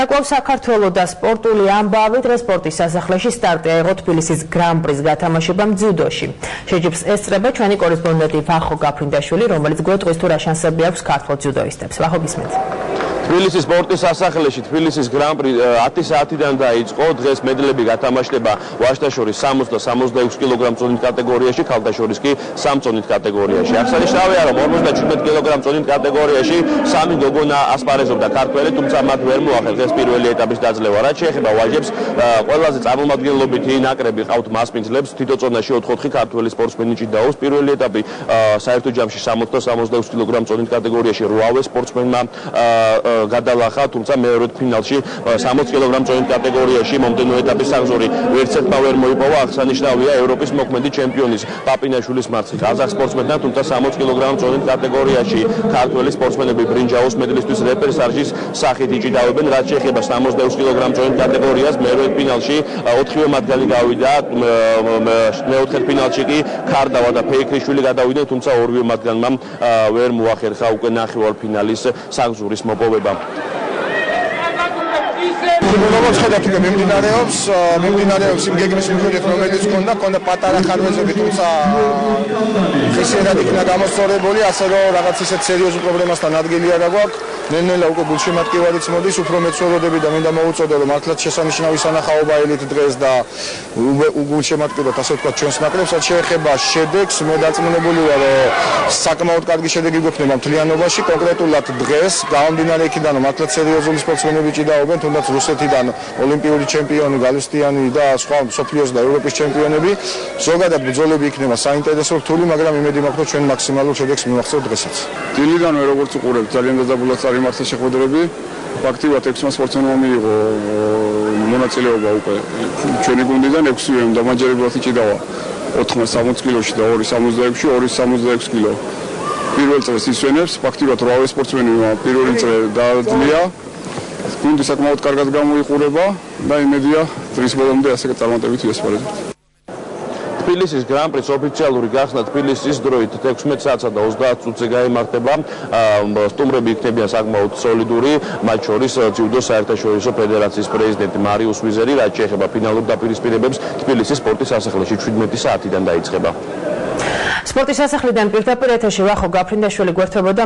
Დაკვალ საქართველოს და სპორტული ამბავი დღეს სპორტის სასახლეში სტარტი აიღო თბილისის გრან-პრის გათამაშებამ ძიუდოში. შეჯიბს ესწრება ჩვენი კორესპონდენტი ვახო გაფრინდაშვილი, რომელიც გვეტყვის თუ რა შანსები აქვს ქართულ ძიუდოისტებს. ვახო, გისმენთ. თბილისის სპორტის სასახლეში თბილისის გრან-პრი 10 საათიდან დაიწყო. დღეს მედლები გათამაშდება ვაჟთა-შორის 60 და 66 კილოგრამ წონით კატეგორიაში, ქალთა-შორის კი 3 წონით კატეგორიაში. აღსანიშნავია, რომ 57 კილოგრამ წონით კატეგორიაში 3 გოგონა ასპარეზობდა ქართველი, თუმცა მათ ვერ მოახერხეს დღეს პირველი ეტაპის დაძლევა. რაც შეეხება ვაჟებს, ყველაზე წარმომადგენლობითი ნაკრები ყავთ მასპინძლებს, თითო წონაში 4-4 ქართველი სპორტსმენი ჭიდაობს. პირველი ეტაპი საერთო ჯამში 60 და 66 კილოგრამ წონით კატეგორიაში 8 სპორტსმენმა გადალახა, თუმცა მეორე ფინალში 60 კილოგრამ წონით კატეგორიაში მომდენო ეტაპის საგზური ვერცერთმა ვერ მოიპოვა. აღსანიშნავია ევროპის მოქმედი ჩემპიონის პაპინაშვილის მარცხი ყაზახ სპორტსმენთან, თუმცა 60 კილოგრამ წონით კატეგორიაში ქართველი სპორტსმენები ბრინჯაოს მედლისთვის რეპერსარჟის სახით იჭიდავებენ. რაც შეეხება 66 კილოგრამ წონით კატეგორიას, მეორე ფინალში 4-ვე მათგანი გავიდა, მეოთხე ფინალში კი ქარდავა და ფეიქრიშვილი გადავიდნენ, თუმცა 2-ვე მათგანმა ვერ მოახერხა უკვე ნახევარფინალის საგზურის მოპოვება. როგორც ხედავთ, მიმდინარეობს იმ გეგმის მიხედვით, რომელიც ჰქონდა პატარა ხარვეზები, თუმცა ხისიერად იქნა გამოსწორებული, ასე რომ რაღაც ისეთ სერიოზულ პრობლემასთან ადგილი არ აქვს. ნელ-ნელა უკვე გულშემატკივარიც მოდის, უფრო მეც ვეროდები და მინდა მოვუწოდო, რომ მართლაც შესანიშნავი სანახაობა ელით დღეს და გულშემატკივრად, ასე ვთქვათ, ჩვენს ნაკრებს. რაც შეეხება შედეგს, მე დარწმუნებული ვარ, რომ საკმაოდ კარგი შედეგი გვექნება მთლიანობაში, კონკრეტულად დღეს, გამომდინარე იქიდან, რომ მართლაც სერიოზული სპორტსმენები ჭიდაობენ, თუნდაც რუსეთიდან ოლიმპიური ჩემპიონი გალუსტიანი და სხვა მსოფლიოს და ევროპის ჩემპიონები. ზოგადად ბრძოლები იქნება საინტერესო რთული, მაგრამ იმედი მაქვს, რომ ჩვენ მაქსიმალურ შედეგს მივახცევთ დღესაც. დილიდანვე როგორც უყურებთ, ძალიან დაძაბულად წარიმართა შეხვედრები. ფაქტიურად 6 სპორტსმენმა მიიღო მონაწილეობა უკვე ჩვენი გუნდიდან, 6-ვე დამაჯერებლად იჭიდავა 4 60 კილოში და 2 66-ში, 2 66 კილო. პირველ წრეს ისვენებს, ფაქტიურად 8 სპორტსმენი პირველი წრე დაძლია. გუნდი საკმაოდ კარგად გამოიყურება და იმედია დღის ბოლომდე ასე წარმატებით ვიასპარეზებთ. თბილისის გრან-პრის ოფიციალური გახსნა თბილისის დროით 16 საათსა და 30 წუთზე გაიმართება. სტუმრები იქნებიან საკმაოდ სოლიდური, მათ შორის ძიუდოს საერთაშორისო ფედერაციის პრეზიდენტი მარიუს ვიზერი, რაც შეეხება ფინალურ დაპირისპირებებს თბილისის სპორტის სასახლეში 17 საათიდან დაიწყება. სპორტის სასახლიდან პირდაპირ ეთერში ვახო გაფრინდაშვილი გვერდებოდა.